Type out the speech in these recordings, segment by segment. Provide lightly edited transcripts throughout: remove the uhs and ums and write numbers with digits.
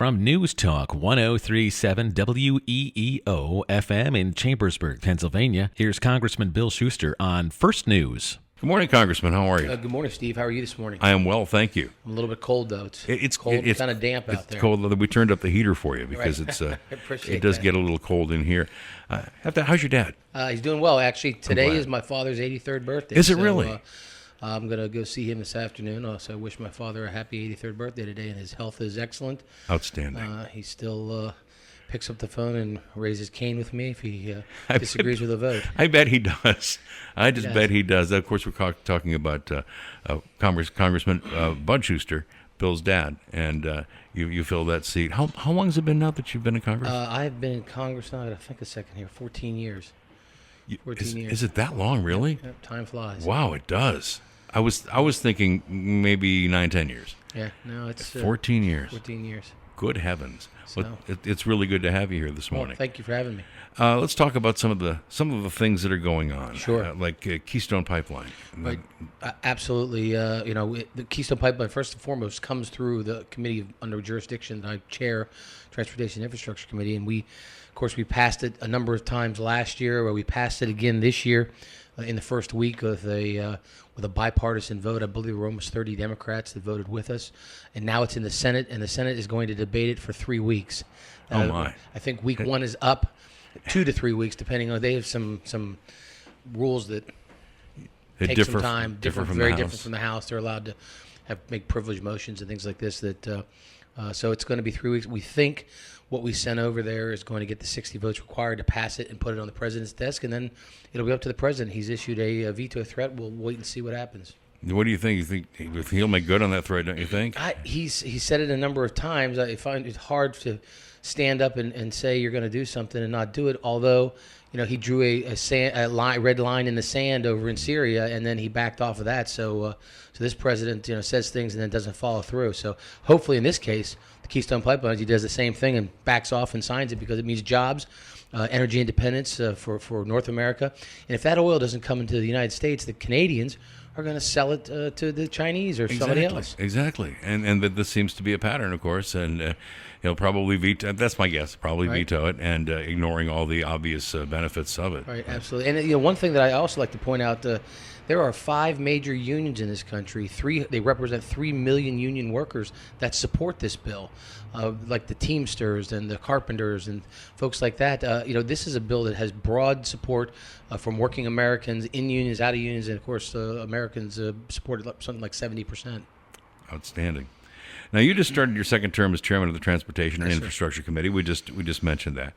From News Talk 1037 WEEO FM in Chambersburg, Pennsylvania, here's Congressman Bill Shuster on First News. Good morning, Congressman. How are you? Good morning, Steve. How are you this morning? I am well, thank you. I'm a little bit cold, though. It's cold and kind of damp out there. It's cold. We turned up the heater for you because Right. it does get a little cold in here. How's your dad? He's doing well, actually. Today is my father's 83rd birthday. Is it really? I'm going to go see him this afternoon. So I wish my father a happy 83rd birthday today, and his health is excellent. Outstanding. He still picks up the phone and raises Cain with me if he disagrees with a vote. I bet he does. I just bet he does. Of course, we're talking about Congressman Bud Shuster, Bill's dad, and you fill that seat. How long has it been now that you've been in Congress? I've been in Congress now, I got to think a second here, 14 years. 14 years. Is it that long, really? Yep, time flies. Wow, it does. I was thinking maybe 9-10 years. Yeah, no, it's 14 years. 14 years. Good heavens! So, It's really good to have you here this morning. Well, thank you for having me. Let's talk about some of the things that are going on. Sure. Like Keystone Pipeline. Right. Absolutely. The Keystone Pipeline, first and foremost, comes through the committee under jurisdiction that I chair, Transportation and Infrastructure Committee, and we passed it a number of times last year, where we passed it again this year in the first week with a bipartisan vote. I believe there were almost 30 Democrats that voted with us, and now it's in the Senate, and the Senate is going to debate it for 3 weeks. Oh my! I think week one is up 2 to 3 weeks, depending on. They have some rules that take some time, different from the House. They're allowed to make privilege motions and things like this. So it's going to be 3 weeks. We think what we sent over there is going to get the 60 votes required to pass it and put it on the president's desk, and then it'll be up to the president. He's issued a veto threat. We'll wait and see what happens. What do you think? You think he'll make good on that threat? Don't you think? He said it a number of times. I find it hard to stand up and say you're going to do something and not do it. Although, he drew a red line in the sand over in Syria, and then he backed off of that. So this president, says things and then doesn't follow through. So hopefully in this case, the Keystone Pipeline, he does the same thing and backs off and signs it, because it means jobs, energy independence for North America. And if that oil doesn't come into the United States, the Canadians are going to sell it to the Chinese or somebody else. Exactly. And this seems to be a pattern, of course, and he'll probably veto. That's my guess. Probably right. Veto it, and ignoring all the obvious benefits of it. Right, absolutely. And one thing that I also like to point out, there are 5 major unions in this country. They represent 3 million union workers that support this bill, like the Teamsters and the carpenters and folks like that. This is a bill that has broad support from working Americans, in unions, out of unions, and of course Americans supported something like 70%. Outstanding. Now, you just started your second term as chairman of the Transportation and Yes, Infrastructure Committee. We just mentioned that.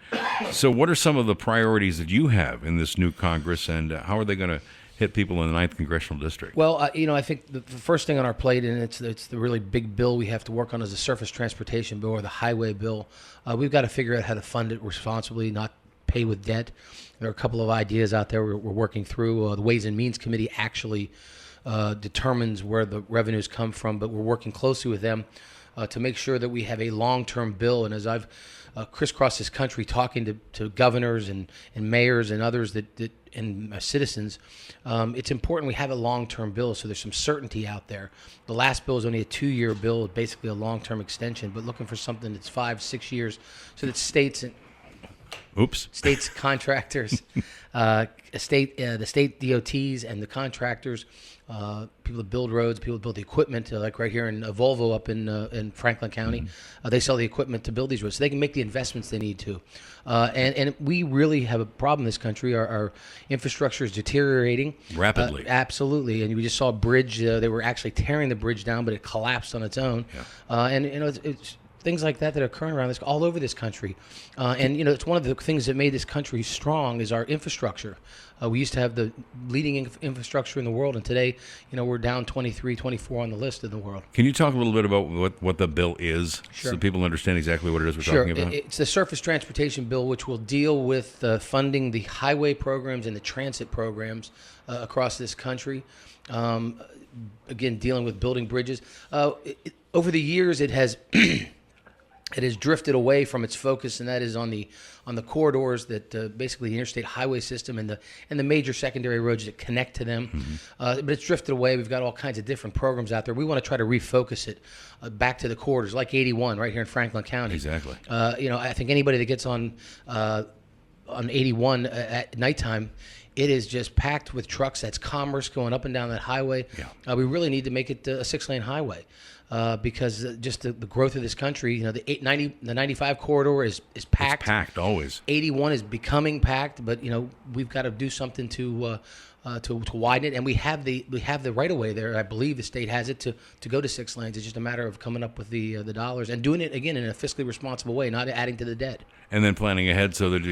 So what are some of the priorities that you have in this new Congress, and how are they going to hit people in the 9th Congressional District? Well, I think the first thing on our plate, and it's the really big bill we have to work on, is the Surface Transportation Bill, or the Highway Bill. We've got to figure out how to fund it responsibly, not pay with debt. There are a couple of ideas out there we're working through. The Ways and Means Committee actually determines where the revenues come from, but we're working closely with them to make sure that we have a long-term bill. And as I've crisscrossed this country talking to governors and mayors and others and citizens, it's important we have a long-term bill so there's some certainty out there. The last bill is only a 2-year bill, basically a long-term extension, but looking for something that's 5-6 years so that states contractors, the state DOTs and the contractors, people that build roads, people that build the equipment, like right here in Volvo up in Franklin County, they sell the equipment to build these roads, so they can make the investments they need to. And we really have a problem in this country. Our infrastructure is deteriorating rapidly. Absolutely, and we just saw a bridge. They were actually tearing the bridge down, but it collapsed on its own. Yeah. And it's things like that are occurring around this, all over this country. And it's one of the things that made this country strong is our infrastructure. We used to have the leading infrastructure in the world, and today, we're down 23, 24 on the list in the world. Can you talk a little bit about what the bill is, Sure. so people understand exactly what it is we're Sure. talking about? It's the Surface Transportation Bill, which will deal with funding the highway programs and the transit programs across this country. Again, dealing with building bridges. Over the years, it has it has drifted away from its focus, and that is on the corridors that basically the interstate highway system and the major secondary roads that connect to them. But it's drifted away. We've got all kinds of different programs out there. We want to try to refocus it back to the corridors, like 81 right here in Franklin County. Exactly. I think anybody that gets on 81 at nighttime, it is just packed with trucks. That's commerce going up and down that highway. Yeah. We really need to make it a 6-lane highway. Because just the growth of this country, the 95 corridor is packed. It's packed always. 81 is becoming packed, but we've got to do something to widen it, and we have the right of way there. I believe the state has it to go to 6 lanes. It's just a matter of coming up with the dollars and doing it again in a fiscally responsible way, not adding to the debt. And then planning ahead so that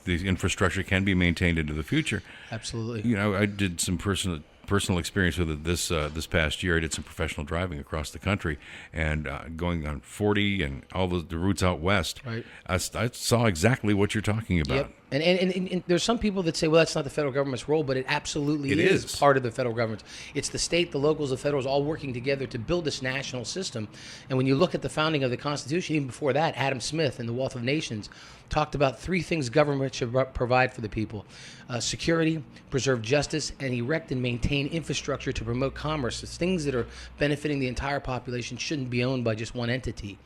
these infrastructure can be maintained into the future. Absolutely. I did some personal experience with it this past year. I did some professional driving across the country, and going on 40 and all the routes out west. Right. I saw exactly what you're talking about. Yep. And there's some people that say, well, that's not the federal government's role, but it absolutely is part of the federal government. It's the state, the locals, the federals all working together to build this national system. And when you look at the founding of the Constitution, even before that, Adam Smith in The Wealth of Nations talked about 3 things government should provide for the people: security, preserve justice, and erect and maintain infrastructure to promote commerce. It's things that are benefiting the entire population shouldn't be owned by just one entity.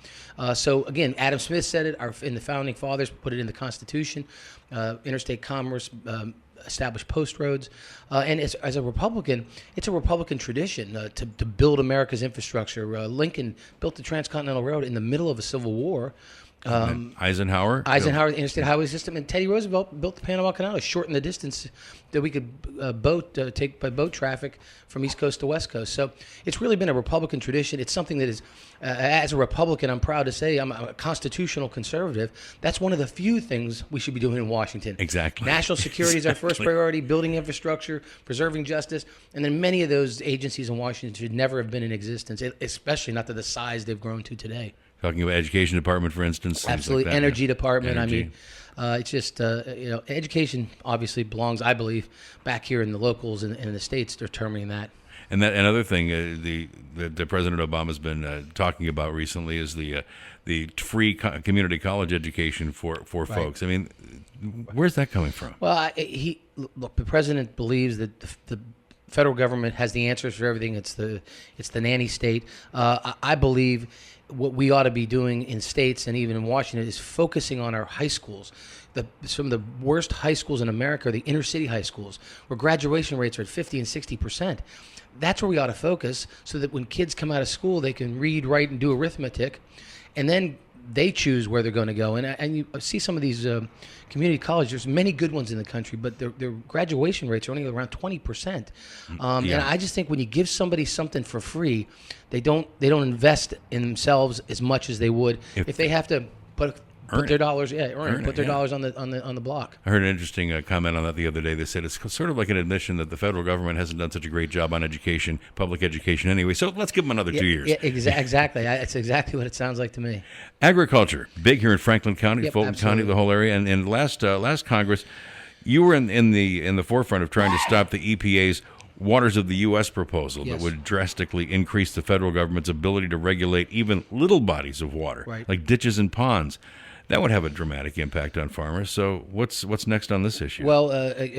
So again, Adam Smith said it, and the founding fathers put it in the Constitution. Interstate commerce, established post roads, and as a Republican, it's a Republican tradition to build America's infrastructure. Lincoln built the Transcontinental Railroad in the middle of a Civil War. Eisenhower, the interstate highway system, and Teddy Roosevelt built the Panama Canal to shorten the distance that we could take by boat traffic from East Coast to West Coast. So it's really been a Republican tradition. It's something that is, as a Republican, I'm proud to say I'm a constitutional conservative. That's one of the few things we should be doing in Washington. Exactly. National security is our first priority, building infrastructure, preserving justice, and then many of those agencies in Washington should never have been in existence, especially not to the size they've grown to today. Talking about education department, for instance. Absolutely. Like that, energy department. Energy. It's just, education obviously belongs, I believe, back here in the locals and in the states determining that. And another thing the President Obama has been talking about recently is the free community college education for folks. I mean, where's that coming from? Well, the president believes that the federal government has the answers for everything. It's the nanny state. I believe what we ought to be doing in states and even in Washington is focusing on our high schools. Some of the worst high schools in America are the inner city high schools, where graduation rates are at 50 and 60%. That's where we ought to focus, so that when kids come out of school, they can read, write, and do arithmetic, and then they choose where they're going to go. And you see some of these community colleges. There's many good ones in the country, but their graduation rates are only around 20%. And I just think when you give somebody something for free, they don't invest in themselves as much as they would if they have to put their dollars, dollars on the block. I heard an interesting comment on that the other day. They said it's sort of like an admission that the federal government hasn't done such a great job on education, public education anyway. So let's give them another 2 years. Yeah, exactly. It's exactly what it sounds like to me. Agriculture, big here in Franklin County, Fulton County, the whole area. And last Congress, you were in the forefront of trying to stop the EPA's Waters of the U.S. proposal that would drastically increase the federal government's ability to regulate even little bodies of water, like ditches and ponds. That would have a dramatic impact on farmers. So what's next on this issue? Well,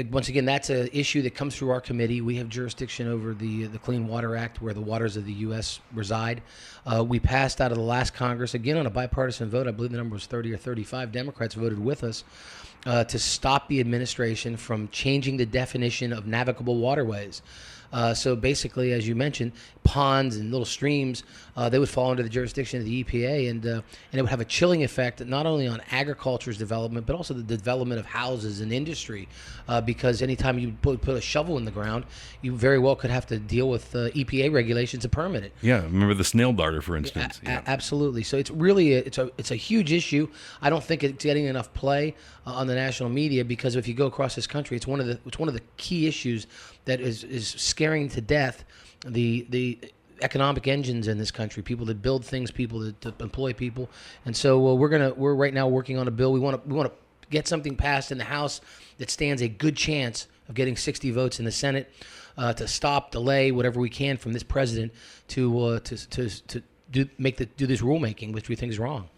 once again, that's an issue that comes through our committee. We have jurisdiction over the Clean Water Act, where the waters of the U.S. reside. We passed out of the last Congress, again on a bipartisan vote. I believe the number was 30 or 35. Democrats voted with us to stop the administration from changing the definition of navigable waterways. So basically, as you mentioned, ponds and little streams, they would fall under the jurisdiction of the EPA, and it would have a chilling effect not only on agriculture's development, but also the development of houses and industry, because anytime you put a shovel in the ground, you very well could have to deal with EPA regulations to permit it. Yeah, remember the snail darter, for instance. Absolutely. So it's really it's a huge issue. I don't think it's getting enough play on the national media, because if you go across this country, it's one of the key issues that is scaring to death the economic engines in this country, people that build things, people that employ people. And so we're right now working on a bill. We want to get something passed in the House that stands a good chance of getting 60 votes in the Senate to stop, delay whatever we can from this president to do this rulemaking, which we think is wrong.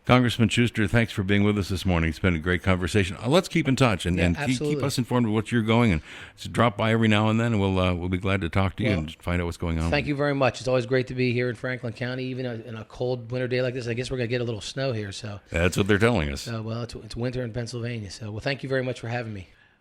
Congressman Shuster, thanks for being with us this morning. It's been a great conversation. Let's keep in touch and keep us informed of what you're going, and just drop by every now and then, and we'll be glad to talk to you and find out what's going on. Thank you very much. It's always great to be here in Franklin County, even in a cold winter day like this. I guess we're going to get a little snow here. So that's what they're telling us. Well, it's winter in Pennsylvania. So, well, thank you very much for having me.